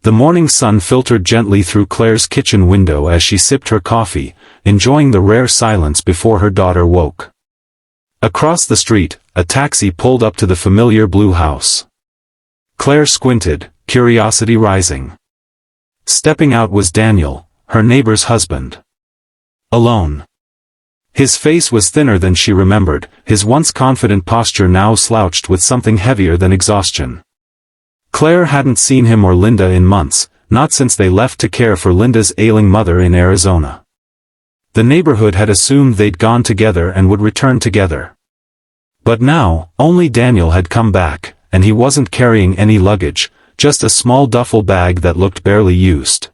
The morning sun filtered gently through Claire's kitchen window as she sipped her coffee, enjoying the rare silence before her daughter woke. Across the street, a taxi pulled up to the familiar blue house. Claire squinted, curiosity rising. Stepping out was Daniel, her neighbor's husband. Alone. His face was thinner than she remembered, his once confident posture now slouched with something heavier than exhaustion. Claire hadn't seen him or Linda in months, not since they left to care for Linda's ailing mother in Arizona. The neighborhood had assumed they'd gone together and would return together. But now, only Daniel had come back, and he wasn't carrying any luggage, just a small duffel bag that looked barely used.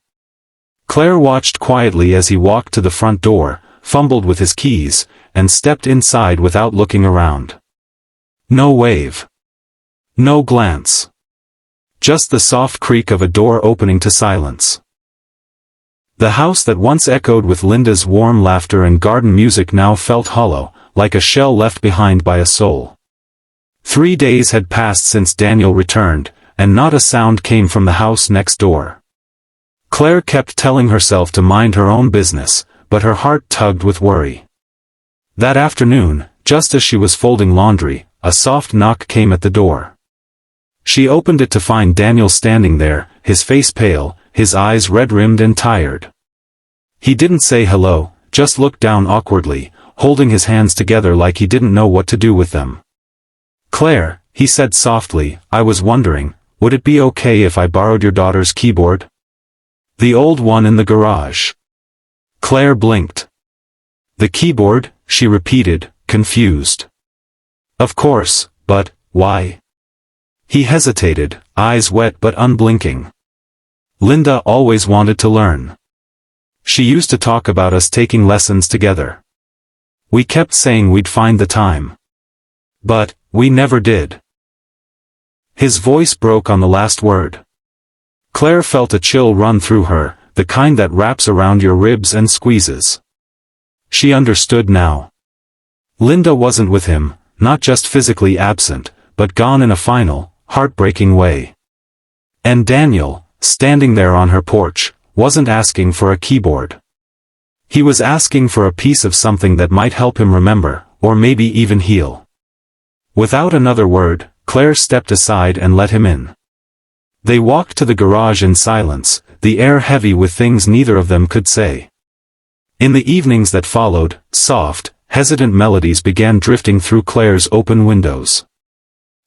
Claire watched quietly as he walked to the front door, fumbled with his keys, and stepped inside without looking around. No wave. No glance. Just the soft creak of a door opening to silence. The house that once echoed with Linda's warm laughter and garden music now felt hollow, like a shell left behind by a soul. 3 days had passed since Daniel returned, and not a sound came from the house next door. Claire kept telling herself to mind her own business, but her heart tugged with worry. That afternoon, just as she was folding laundry, a soft knock came at the door. She opened it to find Daniel standing there, his face pale, his eyes red-rimmed and tired. He didn't say hello, just looked down awkwardly, holding his hands together like he didn't know what to do with them. "Claire," he said softly, "I was wondering, would it be okay if I borrowed your daughter's keyboard? The old one in the garage." Claire blinked. "The keyboard?" she repeated, confused. "Of course, but, why?" He hesitated, eyes wet but unblinking. "Linda always wanted to learn. She used to talk about us taking lessons together. We kept saying we'd find the time. But, we never did." His voice broke on the last word. Claire felt a chill run through her, the kind that wraps around your ribs and squeezes. She understood now. Linda wasn't with him, not just physically absent, but gone in a final, heartbreaking way. And Daniel, standing there on her porch, wasn't asking for a keyboard. He was asking for a piece of something that might help him remember, or maybe even heal. Without another word, Claire stepped aside and let him in. They walked to the garage in silence, the air heavy with things neither of them could say. In the evenings that followed, soft, hesitant melodies began drifting through Claire's open windows.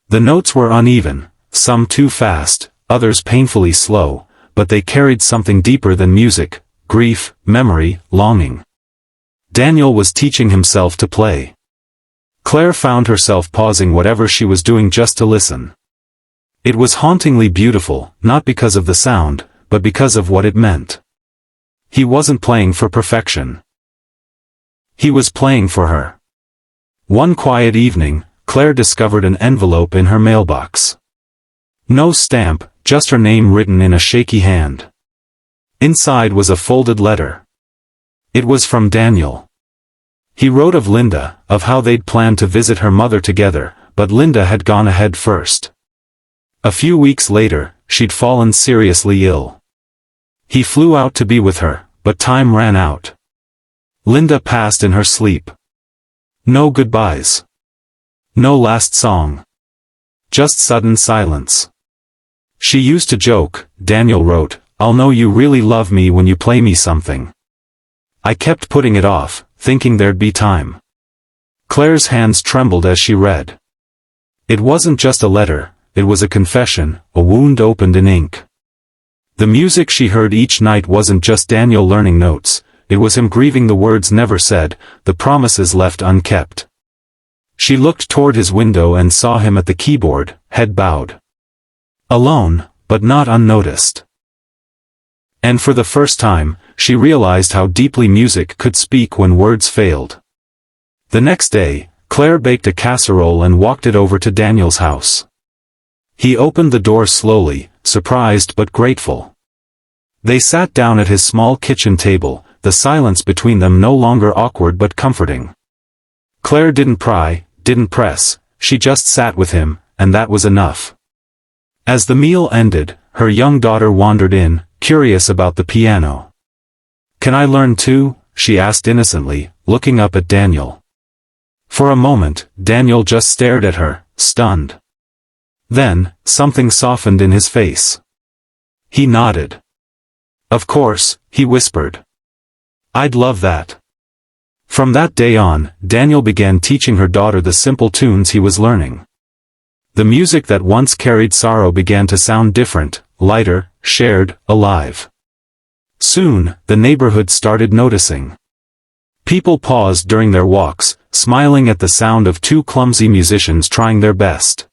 The notes were uneven, some too fast, others painfully slow, but they carried something deeper than music, grief, memory, longing. Daniel was teaching himself to play. Claire found herself pausing whatever she was doing just to listen. It was hauntingly beautiful, not because of the sound, but because of what it meant. He wasn't playing for perfection. He was playing for her. One quiet evening, Claire discovered an envelope in her mailbox. No stamp, just her name written in a shaky hand. Inside was a folded letter. It was from Daniel. He wrote of Linda, of how they'd planned to visit her mother together, but Linda had gone ahead first. A few weeks later, she'd fallen seriously ill. He flew out to be with her, but time ran out. Linda passed in her sleep. No goodbyes. No last song. Just sudden silence. "She used to joke," Daniel wrote, "I'll know you really love me when you play me something." I kept putting it off, thinking there'd be time. Claire's hands trembled as she read. It wasn't just a letter, it was a confession, a wound opened in ink. The music she heard each night wasn't just Daniel learning notes, it was him grieving the words never said, the promises left unkept. She looked toward his window and saw him at the keyboard, head bowed. Alone, but not unnoticed. And for the first time, she realized how deeply music could speak when words failed. The next day, Claire baked a casserole and walked it over to Daniel's house. He opened the door slowly, surprised but grateful. They sat down at his small kitchen table, the silence between them no longer awkward but comforting. Claire didn't pry, didn't press, she just sat with him, and that was enough. As the meal ended, her young daughter wandered in, curious about the piano. "Can I learn too?" she asked innocently, looking up at Daniel. For a moment, Daniel just stared at her, stunned. Then, something softened in his face. He nodded. "Of course," he whispered. "I'd love that." From that day on, Daniel began teaching her daughter the simple tunes he was learning. The music that once carried sorrow began to sound different, lighter, shared, alive. Soon, the neighborhood started noticing. People paused during their walks, smiling at the sound of two clumsy musicians trying their best.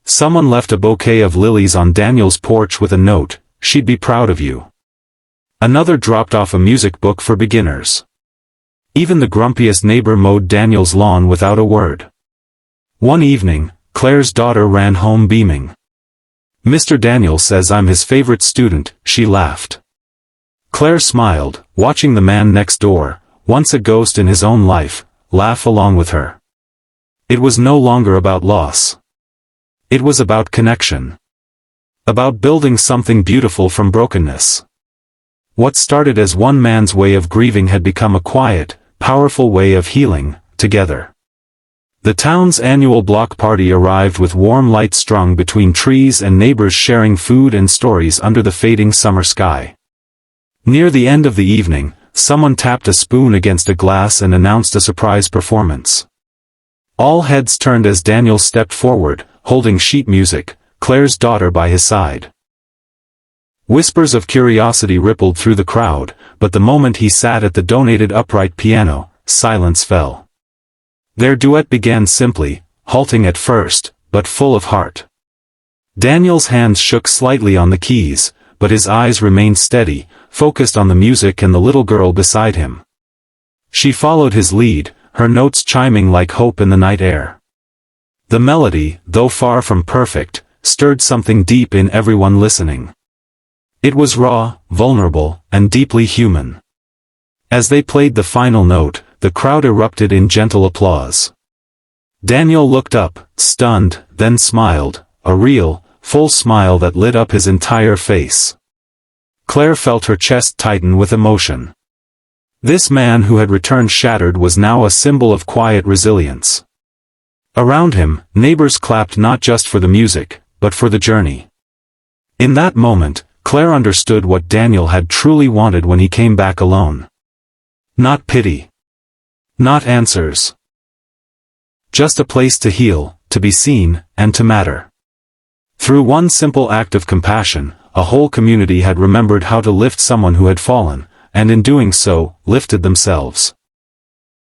Someone left a bouquet of lilies on Daniel's porch with a note, "She'd be proud of you." Another dropped off a music book for beginners. Even the grumpiest neighbor mowed Daniel's lawn without a word. One evening, Claire's daughter ran home beaming. "Mr. Daniel says I'm his favorite student," she laughed. Claire smiled, watching the man next door, once a ghost in his own life, laugh along with her. It was no longer about loss. It was about connection. About building something beautiful from brokenness. What started as one man's way of grieving had become a quiet, powerful way of healing, together. The town's annual block party arrived with warm lights strung between trees and neighbors sharing food and stories under the fading summer sky. Near the end of the evening, someone tapped a spoon against a glass and announced a surprise performance. All heads turned as Daniel stepped forward, holding sheet music, Claire's daughter by his side. Whispers of curiosity rippled through the crowd, but the moment he sat at the donated upright piano, silence fell. Their duet began simply, halting at first, but full of heart. Daniel's hands shook slightly on the keys, but his eyes remained steady, focused on the music and the little girl beside him. She followed his lead, her notes chiming like hope in the night air. The melody, though far from perfect, stirred something deep in everyone listening. It was raw, vulnerable, and deeply human. As they played the final note, the crowd erupted in gentle applause. Daniel looked up, stunned, then smiled, a real, full smile that lit up his entire face. Claire felt her chest tighten with emotion. This man who had returned shattered was now a symbol of quiet resilience. Around him, neighbors clapped not just for the music, but for the journey. In that moment, Claire understood what Daniel had truly wanted when he came back alone. Not pity. Not answers. Just a place to heal, to be seen, and to matter. Through one simple act of compassion, a whole community had remembered how to lift someone who had fallen, and in doing so, lifted themselves.